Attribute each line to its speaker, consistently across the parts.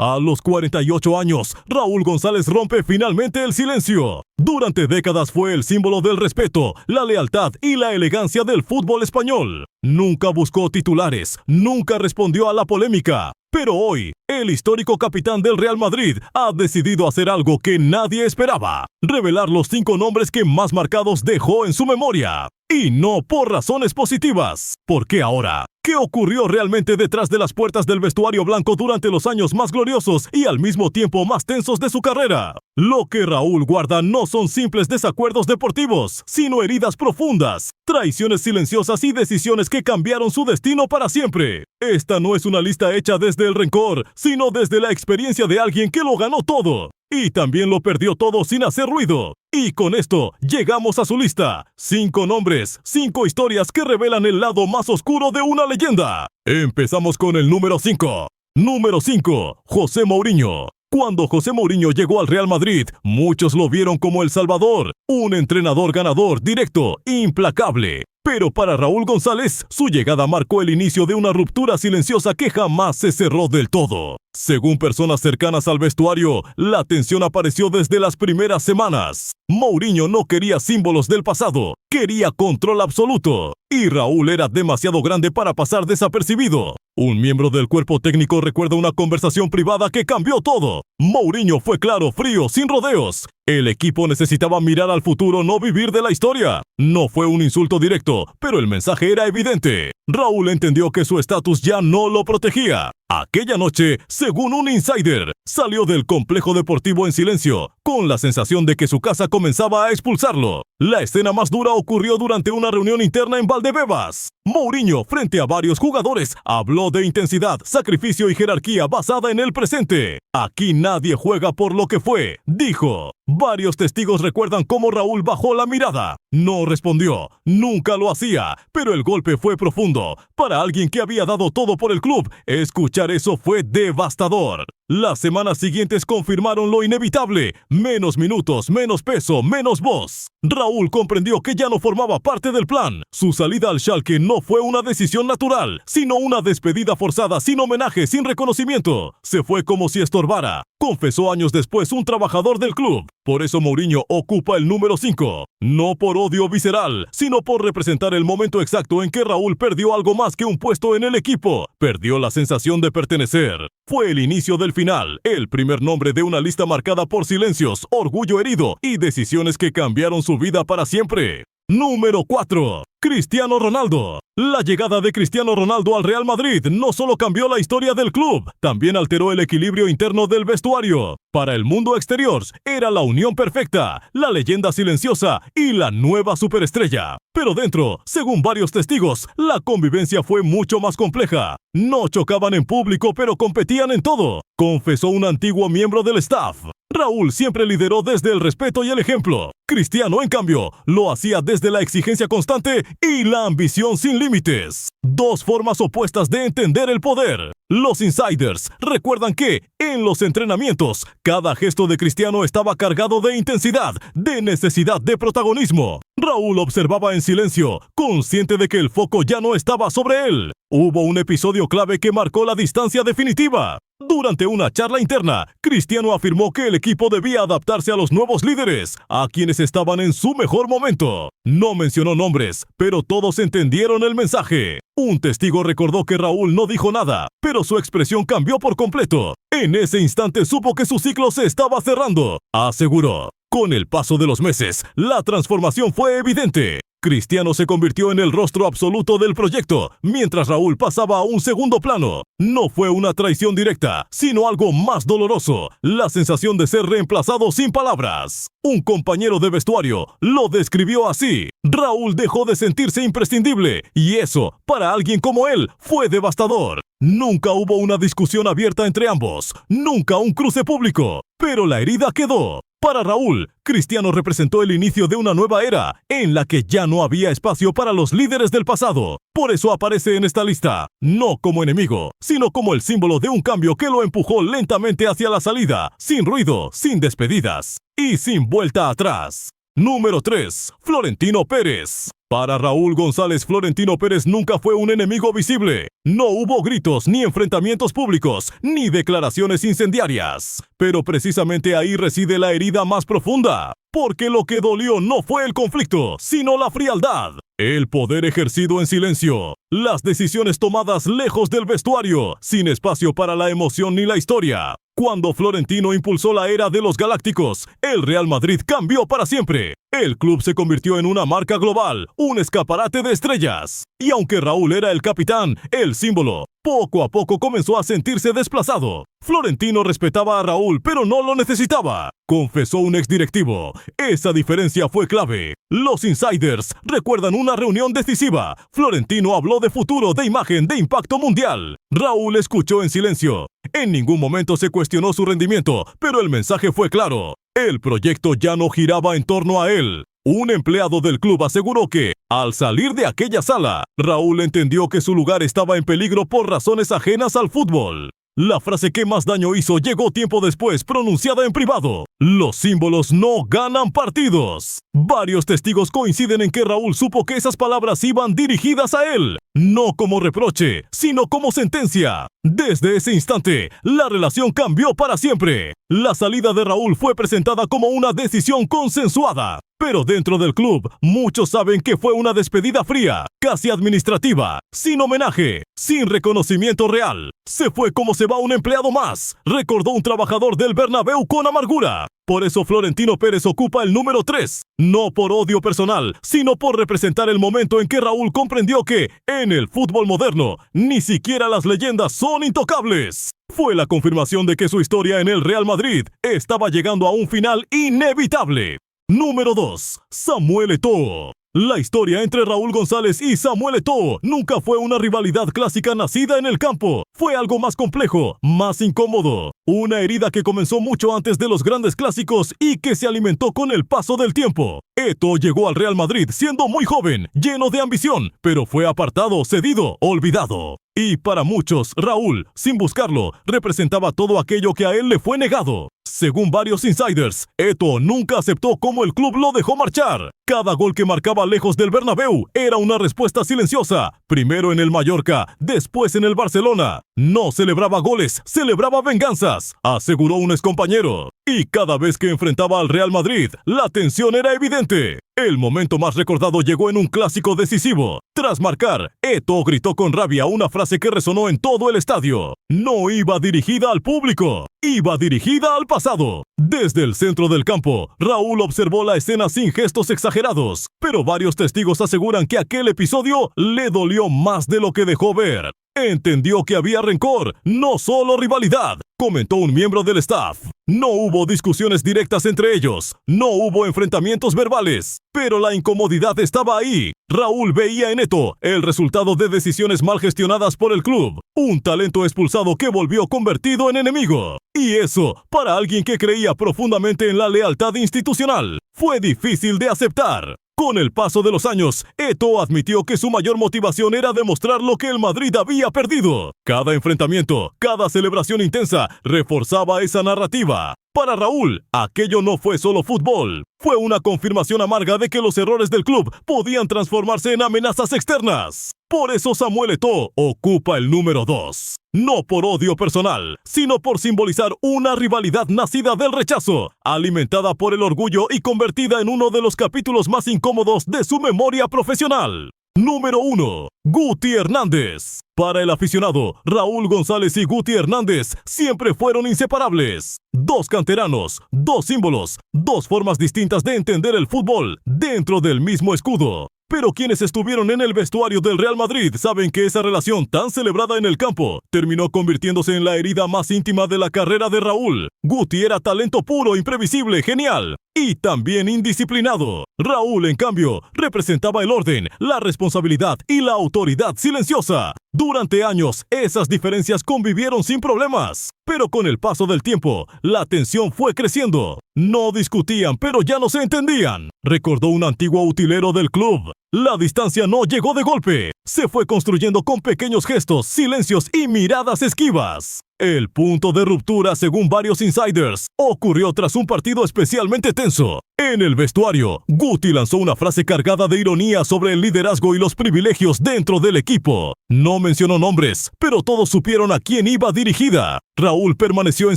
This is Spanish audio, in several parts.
Speaker 1: A los 48 años, Raúl González rompe finalmente el silencio. Durante décadas fue el símbolo del respeto, la lealtad y la elegancia del fútbol español. Nunca buscó titulares, nunca respondió a la polémica. Pero hoy, el histórico capitán del Real Madrid ha decidido hacer algo que nadie esperaba: revelar los 5 nombres que más marcados dejó en su memoria. Y no por razones positivas. Porque ahora, ¿qué ocurrió realmente detrás de las puertas del vestuario blanco durante los años más gloriosos y al mismo tiempo más tensos de su carrera? Lo que Raúl guarda no son simples desacuerdos deportivos, sino heridas profundas, traiciones silenciosas y decisiones que cambiaron su destino para siempre. Esta no es una lista hecha desde el rencor, sino desde la experiencia de alguien que lo ganó todo. Y también lo perdió todo sin hacer ruido. Y con esto llegamos a su lista. 5 nombres, 5 historias que revelan el lado más oscuro de una leyenda. Empezamos con el número 5. Número 5. José Mourinho. Cuando José Mourinho llegó al Real Madrid, muchos lo vieron como el Salvador, un entrenador ganador, directo, implacable. Pero para Raúl González, su llegada marcó el inicio de una ruptura silenciosa que jamás se cerró del todo. Según personas cercanas al vestuario, la tensión apareció desde las primeras semanas. Mourinho no quería símbolos del pasado, quería control absoluto. Y Raúl era demasiado grande para pasar desapercibido. Un miembro del cuerpo técnico recuerda una conversación privada que cambió todo. Mourinho fue claro, frío, sin rodeos. El equipo necesitaba mirar al futuro, no vivir de la historia. No fue un insulto directo, pero el mensaje era evidente. Raúl entendió que su estatus ya no lo protegía. Aquella noche, según un insider, salió del complejo deportivo en silencio, con la sensación de que su casa comenzaba a expulsarlo. La escena más dura ocurrió durante una reunión interna en Valdebebas. Mourinho, frente a varios jugadores, habló de intensidad, sacrificio y jerarquía basada en el presente. Aquí nadie juega por lo que fue, dijo. Varios testigos recuerdan cómo Raúl bajó la mirada. No respondió, nunca lo hacía, pero el golpe fue profundo. Para alguien que había dado todo por el club, escuchar eso fue devastador. Las semanas siguientes confirmaron lo inevitable: menos minutos, menos peso, menos voz. Raúl comprendió que ya no formaba parte del plan. Su salida al Schalke no fue una decisión natural, sino una despedida forzada, sin homenaje, sin reconocimiento. Se fue como si estorbara, confesó años después un trabajador del club. Por eso Mourinho ocupa el número 5. No por odio visceral, sino por representar el momento exacto en que Raúl perdió algo más que un puesto en el equipo. Perdió la sensación de pertenecer. Fue el inicio del final, el primer nombre de una lista marcada por silencios, orgullo herido y decisiones que cambiaron su vida para siempre. Número 4. Cristiano Ronaldo. La llegada de Cristiano Ronaldo al Real Madrid no solo cambió la historia del club, también alteró el equilibrio interno del vestuario. Para el mundo exterior, era la unión perfecta, la leyenda silenciosa y la nueva superestrella. Pero dentro, según varios testigos, la convivencia fue mucho más compleja. No chocaban en público, pero competían en todo, confesó un antiguo miembro del staff. Raúl siempre lideró desde el respeto y el ejemplo. Cristiano, en cambio, lo hacía desde la exigencia constante y la ambición sin límites. 2 formas opuestas de entender el poder. Los insiders recuerdan que, en los entrenamientos, cada gesto de Cristiano estaba cargado de intensidad, de necesidad de protagonismo. Raúl observaba en silencio, consciente de que el foco ya no estaba sobre él. Hubo un episodio clave que marcó la distancia definitiva. Durante una charla interna, Cristiano afirmó que el equipo debía adaptarse a los nuevos líderes, a quienes estaban en su mejor momento. No mencionó nombres, pero todos entendieron el mensaje. Un testigo recordó que Raúl no dijo nada, pero su expresión cambió por completo. En ese instante supo que su ciclo se estaba cerrando, aseguró. Con el paso de los meses, la transformación fue evidente. Cristiano se convirtió en el rostro absoluto del proyecto, mientras Raúl pasaba a un segundo plano. No fue una traición directa, sino algo más doloroso: la sensación de ser reemplazado sin palabras. Un compañero de vestuario lo describió así: Raúl dejó de sentirse imprescindible, y eso, para alguien como él, fue devastador. Nunca hubo una discusión abierta entre ambos, nunca un cruce público, pero la herida quedó. Para Raúl, Cristiano representó el inicio de una nueva era, en la que ya no había espacio para los líderes del pasado. Por eso aparece en esta lista, no como enemigo, sino como el símbolo de un cambio que lo empujó lentamente hacia la salida, sin ruido, sin despedidas y sin vuelta atrás. Número 3. Florentino Pérez. Para Raúl González, Florentino Pérez nunca fue un enemigo visible. No hubo gritos, ni enfrentamientos públicos, ni declaraciones incendiarias. Pero precisamente ahí reside la herida más profunda. Porque lo que dolió no fue el conflicto, sino la frialdad. El poder ejercido en silencio. Las decisiones tomadas lejos del vestuario, sin espacio para la emoción ni la historia. Cuando Florentino impulsó la era de los Galácticos, el Real Madrid cambió para siempre. El club se convirtió en una marca global, un escaparate de estrellas. Y aunque Raúl era el capitán, el símbolo, poco a poco comenzó a sentirse desplazado. Florentino respetaba a Raúl, pero no lo necesitaba, confesó un exdirectivo. Esa diferencia fue clave. Los insiders recuerdan una reunión decisiva. Florentino habló de futuro, de imagen, de impacto mundial. Raúl escuchó en silencio. En ningún momento se cuestionó su rendimiento, pero el mensaje fue claro. El proyecto ya no giraba en torno a él. Un empleado del club aseguró que, al salir de aquella sala, Raúl entendió que su lugar estaba en peligro por razones ajenas al fútbol. La frase que más daño hizo llegó tiempo después, pronunciada en privado. Los símbolos no ganan partidos. Varios testigos coinciden en que Raúl supo que esas palabras iban dirigidas a él. No como reproche, sino como sentencia. Desde ese instante, la relación cambió para siempre. La salida de Raúl fue presentada como una decisión consensuada. Pero dentro del club, muchos saben que fue una despedida fría, casi administrativa, sin homenaje, sin reconocimiento real. Se fue como se va un empleado más, recordó un trabajador del Bernabéu con amargura. Por eso Florentino Pérez ocupa el número 3, no por odio personal, sino por representar el momento en que Raúl comprendió que, en el fútbol moderno, ni siquiera las leyendas son intocables. Fue la confirmación de que su historia en el Real Madrid estaba llegando a un final inevitable. Número 2. Samuel Eto'o. La historia entre Raúl González y Samuel Eto'o nunca fue una rivalidad clásica nacida en el campo. Fue algo más complejo, más incómodo. Una herida que comenzó mucho antes de los grandes clásicos y que se alimentó con el paso del tiempo. Eto'o llegó al Real Madrid siendo muy joven, lleno de ambición, pero fue apartado, cedido, olvidado. Y para muchos, Raúl, sin buscarlo, representaba todo aquello que a él le fue negado. Según varios insiders, Eto'o nunca aceptó cómo el club lo dejó marchar. Cada gol que marcaba lejos del Bernabéu era una respuesta silenciosa. Primero en el Mallorca, después en el Barcelona. No celebraba goles, celebraba venganzas, aseguró un excompañero. Y cada vez que enfrentaba al Real Madrid, la tensión era evidente. El momento más recordado llegó en un clásico decisivo. Tras marcar, Eto'o gritó con rabia una frase que resonó en todo el estadio. No iba dirigida al público, iba dirigida al pasado. Desde el centro del campo, Raúl observó la escena sin gestos exagerados, pero varios testigos aseguran que aquel episodio le dolió más de lo que dejó ver. Entendió que había rencor, no solo rivalidad, comentó un miembro del staff. No hubo discusiones directas entre ellos, no hubo enfrentamientos verbales, pero la incomodidad estaba ahí. Raúl veía en Eto'o el resultado de decisiones mal gestionadas por el club, un talento expulsado que volvió convertido en enemigo. Y eso, para alguien que creía profundamente en la lealtad institucional, fue difícil de aceptar. Con el paso de los años, Eto'o admitió que su mayor motivación era demostrar lo que el Madrid había perdido. Cada enfrentamiento, cada celebración intensa, reforzaba esa narrativa. Para Raúl, aquello no fue solo fútbol. Fue una confirmación amarga de que los errores del club podían transformarse en amenazas externas. Por eso Samuel Eto'o ocupa el número 2. No por odio personal, sino por simbolizar una rivalidad nacida del rechazo, alimentada por el orgullo y convertida en uno de los capítulos más incómodos de su memoria profesional. Número 1. Guti Hernández. Para el aficionado, Raúl González y Guti Hernández siempre fueron inseparables. Dos canteranos, dos símbolos, dos formas distintas de entender el fútbol dentro del mismo escudo. Pero quienes estuvieron en el vestuario del Real Madrid saben que esa relación tan celebrada en el campo terminó convirtiéndose en la herida más íntima de la carrera de Raúl. Guti era talento puro, imprevisible, genial y también indisciplinado. Raúl, en cambio, representaba el orden, la responsabilidad y la autoridad silenciosa. Durante años, esas diferencias convivieron sin problemas. Pero con el paso del tiempo, la tensión fue creciendo. No discutían, pero ya no se entendían, recordó un antiguo utilero del club. La distancia no llegó de golpe. Se fue construyendo con pequeños gestos, silencios y miradas esquivas. El punto de ruptura, según varios insiders, ocurrió tras un partido especialmente tenso. En el vestuario, Guti lanzó una frase cargada de ironía sobre el liderazgo y los privilegios dentro del equipo. No mencionó nombres, pero todos supieron a quién iba dirigida. Raúl permaneció en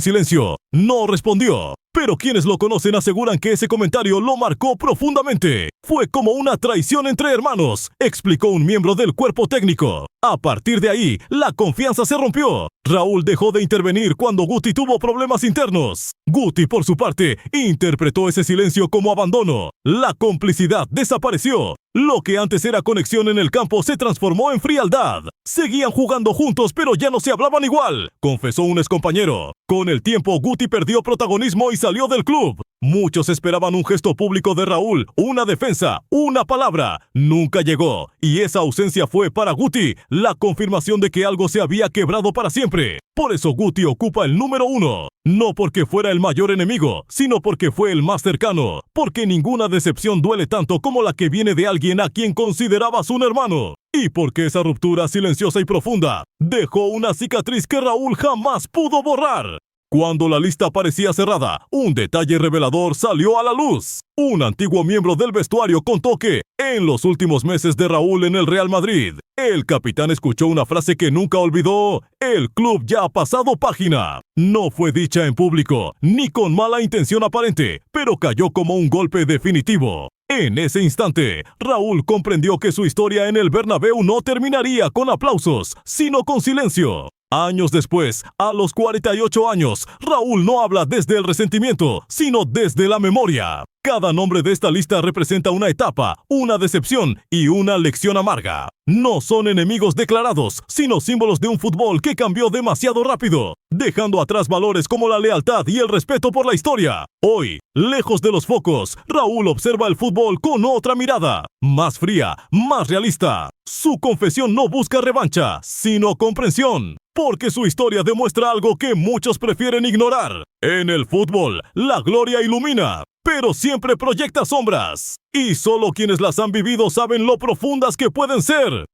Speaker 1: silencio, no respondió. Pero quienes lo conocen aseguran que ese comentario lo marcó profundamente. Fue como una traición entre hermanos, explicó un miembro del cuerpo técnico. A partir de ahí, la confianza se rompió. Raúl dejó de intervenir cuando Guti tuvo problemas internos. Guti, por su parte, interpretó ese silencio como abandono. La complicidad desapareció. Lo que antes era conexión en el campo se transformó en frialdad. Seguían jugando juntos, pero ya no se hablaban igual, confesó un excompañero. Con el tiempo, Guti perdió protagonismo y salió del club. Muchos esperaban un gesto público de Raúl, una defensa, una palabra. Nunca llegó, y esa ausencia fue para Guti la confirmación de que algo se había quebrado para siempre. Por eso Guti ocupa el número 1. No porque fuera el mayor enemigo, sino porque fue el más cercano. Porque ninguna decepción duele tanto como la que viene de alguien a quien considerabas un hermano. Y porque esa ruptura silenciosa y profunda dejó una cicatriz que Raúl jamás pudo borrar. Cuando la lista parecía cerrada, un detalle revelador salió a la luz. Un antiguo miembro del vestuario contó que, en los últimos meses de Raúl en el Real Madrid, el capitán escuchó una frase que nunca olvidó: el club ya ha pasado página. No fue dicha en público, ni con mala intención aparente, pero cayó como un golpe definitivo. En ese instante, Raúl comprendió que su historia en el Bernabéu no terminaría con aplausos, sino con silencio. Años después, a los 48 años, Raúl no habla desde el resentimiento, sino desde la memoria. Cada nombre de esta lista representa una etapa, una decepción y una lección amarga. No son enemigos declarados, sino símbolos de un fútbol que cambió demasiado rápido, dejando atrás valores como la lealtad y el respeto por la historia. Hoy, lejos de los focos, Raúl observa el fútbol con otra mirada, más fría, más realista. Su confesión no busca revancha, sino comprensión, porque su historia demuestra algo que muchos prefieren ignorar. En el fútbol, la gloria ilumina, pero siempre proyecta sombras. Y solo quienes las han vivido saben lo profundas que pueden ser.